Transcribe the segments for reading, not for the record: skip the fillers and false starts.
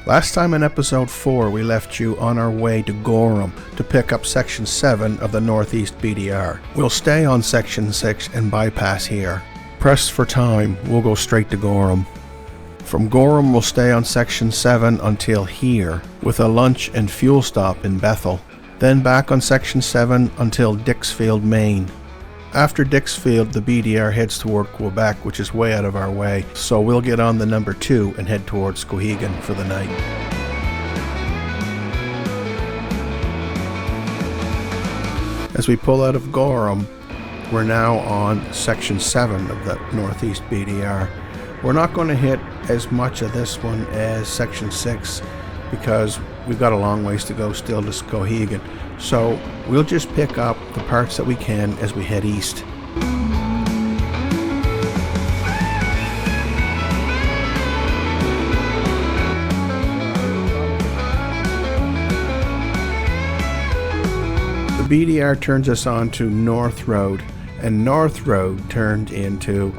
Last time in episode 4 we left you on our way to Gorham to pick up section 7 of the North East BDR. We'll stay on section 6 and bypass here. Pressed for time, we'll go straight to Gorham. From Gorham we'll stay on section 7 until here, with a lunch and fuel stop in Bethel. Then back on section 7 until Dixfield, Maine. After Dixfield, the BDR heads toward Quebec, which is way out of our way, so we'll get on the number 2 and head towards Skowhegan for the night. As we pull out of Gorham, we're now on section 7 of the Northeast BDR. We're not going to hit as much of this one as section 6 because we've got a long ways to go still to Skowhegan. So we'll just pick up the parts that we can as we head east. The BDR turns us on to North Road, and North Road turned into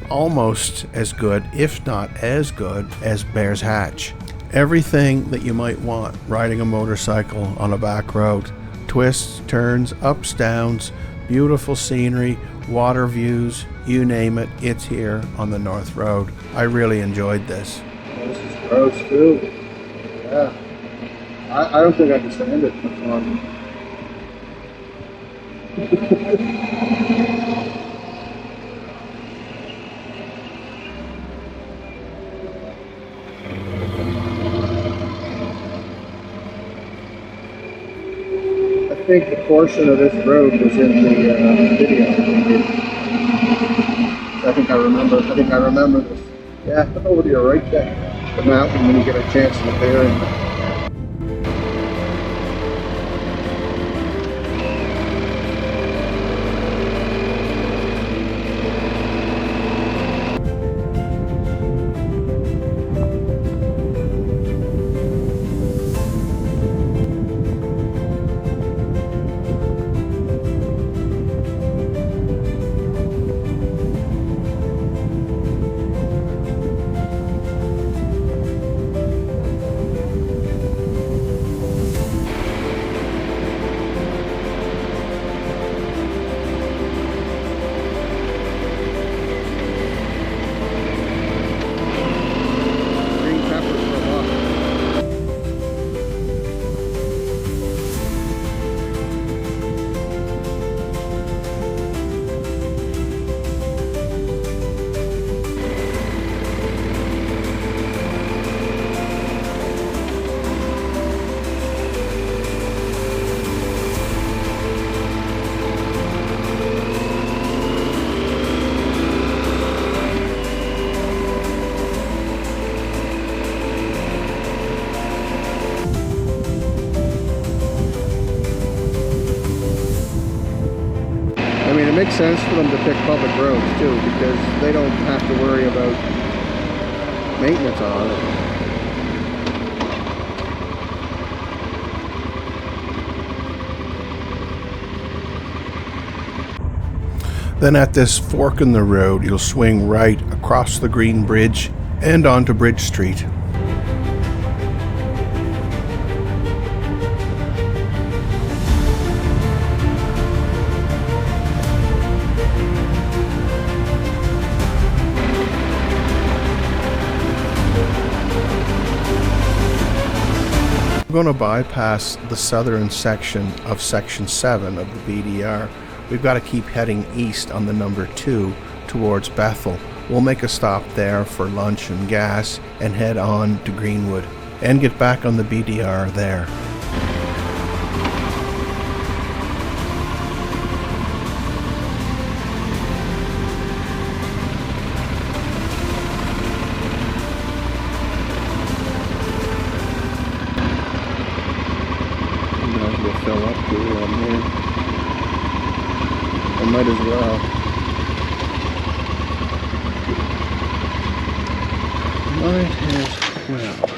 almost as good, if not as good, as Bears Hatch. Everything that you might want riding a motorcycle on a back road. Twists, turns, ups, downs, beautiful scenery, water views, you name it, it's here on the North Road. I really enjoyed this. This is gross too. Yeah. I don't think I can stand it much longer. I think the portion of this road was in the video. I think I remember this. Yeah, look over to your right there. The mountain when you get a chance to look there. It makes sense for them to pick public roads too, because they don't have to worry about maintenance on it. Then at this fork in the road, you'll swing right across the Green Bridge and onto Bridge Street. We're going to bypass the southern section of section 7 of the BDR. We've got to keep heading east on the number 2 towards Bethel. We'll make a stop there for lunch and gas and head on to Greenwood and get back on the BDR there. fill up to here. I might as well. Might as well.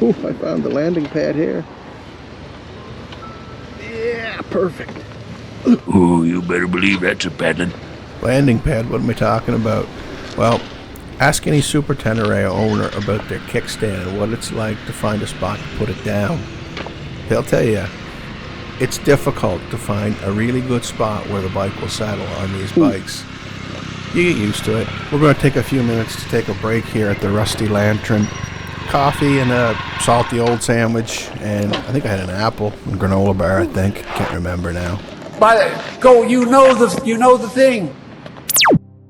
Ooh, I found the landing pad here. Yeah, perfect. Ooh, you better believe that's a paddling. Landing pad, what am I talking about? Well, ask any supertenere owner about their kickstand and what it's like to find a spot to put it down. They'll tell you, it's difficult to find a really good spot where the bike will settle on these bikes. You get used to it. We're going to take a few minutes to take a break here at the Rusty Lantern. Coffee and a salty old sandwich, and I think I had an apple and granola bar, I think. Can't remember now. Go, you know the thing.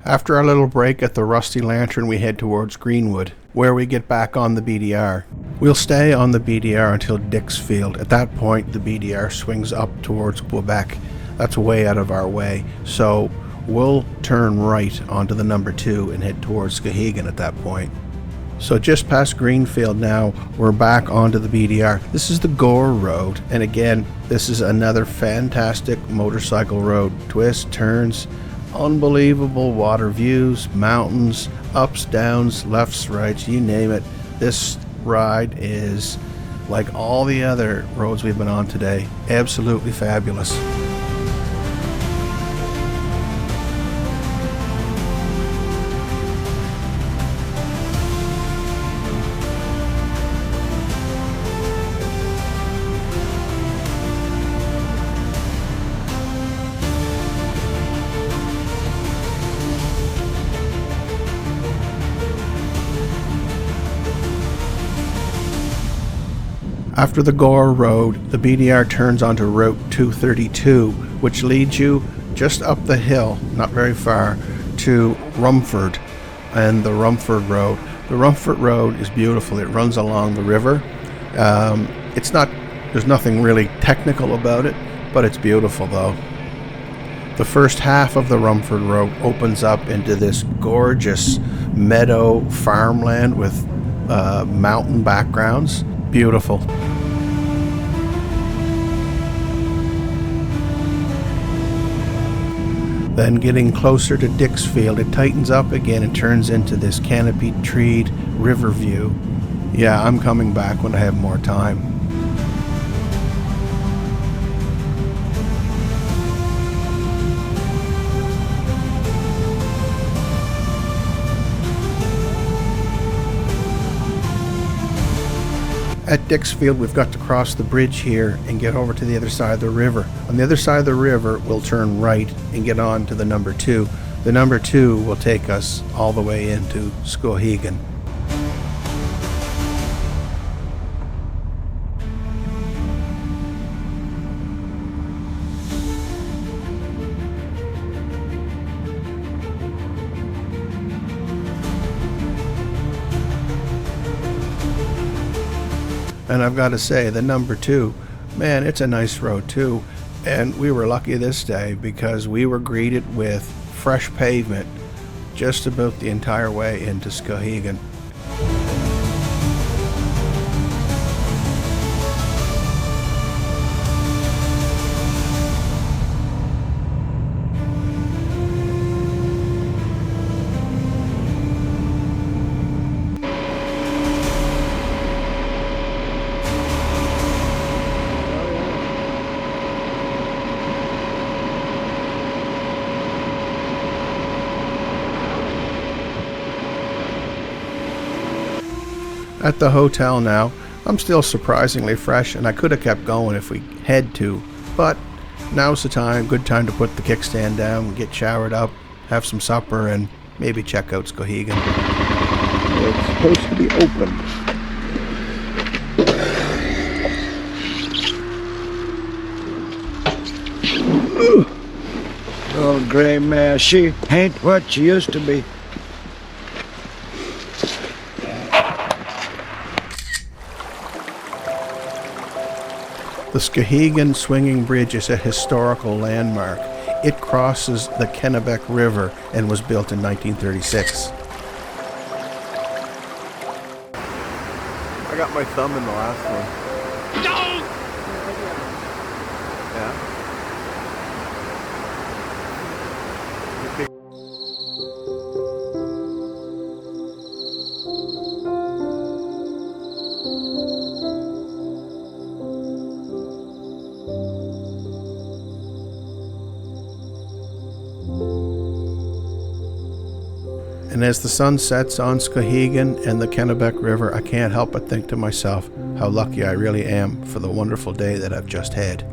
After our little break at the Rusty Lantern, we head towards Greenwood, where we get back on the BDR. We'll stay on the BDR until Dixfield. At that point, the BDR swings up towards Quebec. That's way out of our way, so we'll turn right onto the number 2 and head towards Skowhegan at that point. So just past Greenfield now, we're back onto the BDR. This is the Gore Road, and again, this is another fantastic motorcycle road. Twists, turns, unbelievable water views, mountains, ups, downs, lefts, rights, you name it. This ride is like all the other roads we've been on today. Absolutely fabulous. After the Gore Road, the BDR turns onto Route 232, which leads you just up the hill, not very far, to Rumford and the Rumford Road. The Rumford Road is beautiful. It runs along the river. There's nothing really technical about it, but it's beautiful though. The first half of the Rumford Road opens up into this gorgeous meadow farmland with mountain backgrounds. Beautiful. Then getting closer to Dixfield, it tightens up again and turns into this canopied treed river view. Yeah, I'm coming back when I have more time. At Dixfield, we've got to cross the bridge here and get over to the other side of the river. On the other side of the river, we'll turn right and get on to the number 2. The number 2 will take us all the way into Skowhegan. And I've got to say, the number 2, man, it's a nice road too. And we were lucky this day because we were greeted with fresh pavement just about the entire way into Skowhegan. At the hotel now, I'm still surprisingly fresh and I could have kept going if we had to, but now's the time, good time to put the kickstand down, get showered up, have some supper, and maybe check out Skowhegan. It's supposed to be open. Oh, grey mare, she ain't what she used to be. The Skowhegan Swinging Bridge is a historical landmark. It crosses the Kennebec River and was built in 1936. I got my thumb in the last one. No! Yeah. And as the sun sets on Skowhegan and the Kennebec River, I can't help but think to myself how lucky I really am for the wonderful day that I've just had.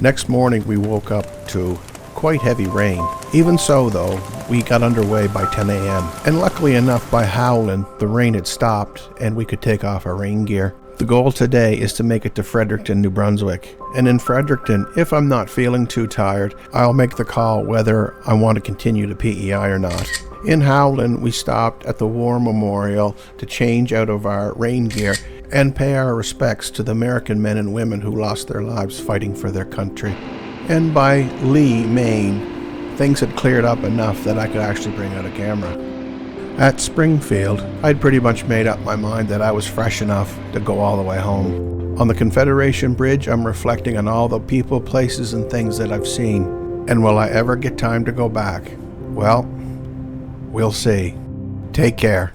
Next morning we woke up to quite heavy rain. Even so though, we got underway by 10 a.m. and luckily enough by Howland, the rain had stopped and we could take off our rain gear. The goal today is to make it to Fredericton, New Brunswick. And in Fredericton, if I'm not feeling too tired, I'll make the call whether I want to continue to PEI or not. In Howland, we stopped at the War Memorial to change out of our rain gear and pay our respects to the American men and women who lost their lives fighting for their country. And by Lee, Maine, things had cleared up enough that I could actually bring out a camera. At Springfield, I'd pretty much made up my mind that I was fresh enough to go all the way home. On the Confederation Bridge, I'm reflecting on all the people, places, and things that I've seen. And will I ever get time to go back? Well, we'll see. Take care.